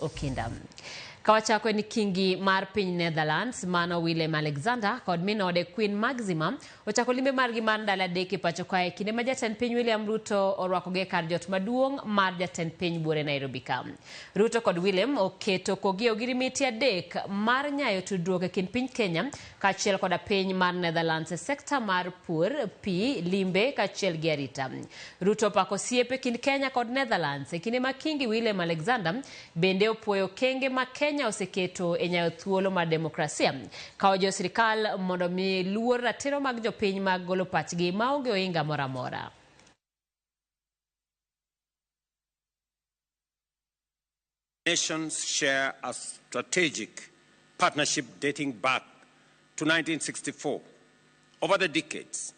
Okinda. Kawachako ni Kingi mar piny Netherlands, mano Willem Alexander, kod minode Queen Maxima, ochako limbe margi mar ndalo adek e pachoka kinde ma jatend piny William Ruto orwakoge kar jot maduong' mar jatend piny buore Nairobi ka. Ruto kod Willem oketo kogi ogirimiti adek mar nyayo tudruok e kind piny Kenya kaachiel koda piny mar Netherlands e sekta mar pur, pi, limbe kaachiel gi arita. Ruto opako siepe kind Kenya kod Netherlands e kinde ma Kingi Willem Alexander bende opuoyo kenge ma Kenya oseketo e nyayo thuolo mar demokrasia kao jo sirikal mondo mi luor ratiro mag jopiny mag golo pachgi maonge oinga moro amora. Nations share a strategic partnership dating back to 1964. Over the decades,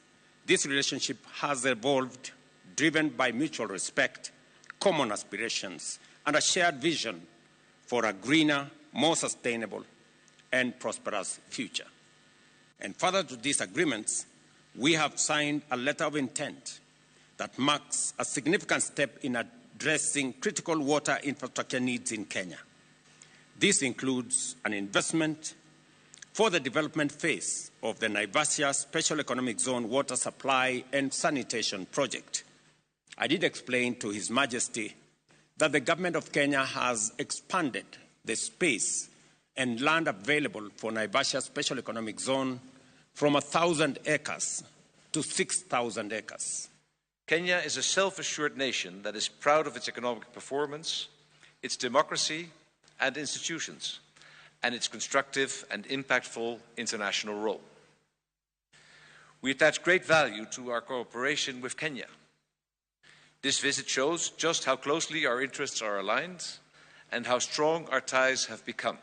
this relationship has evolved, driven by mutual respect, common aspirations, and a shared vision for a greener, more sustainable, and prosperous future. And further to these agreements, we have signed a letter of intent that marks a significant step in addressing critical water infrastructure needs in Kenya. This includes an investment for the development phase of the Naivasha Special Economic Zone Water Supply and Sanitation Project. I did explain to His Majesty that the government of Kenya has expanded the space and land available for Naivasha Special Economic Zone from 1,000 acres to 6,000 acres. Kenya is a self-assured nation that is proud of its economic performance, its democracy and institutions, and its constructive and impactful international role. We attach great value to our cooperation with Kenya. This visit shows just how closely our interests are aligned and how strong our ties have become.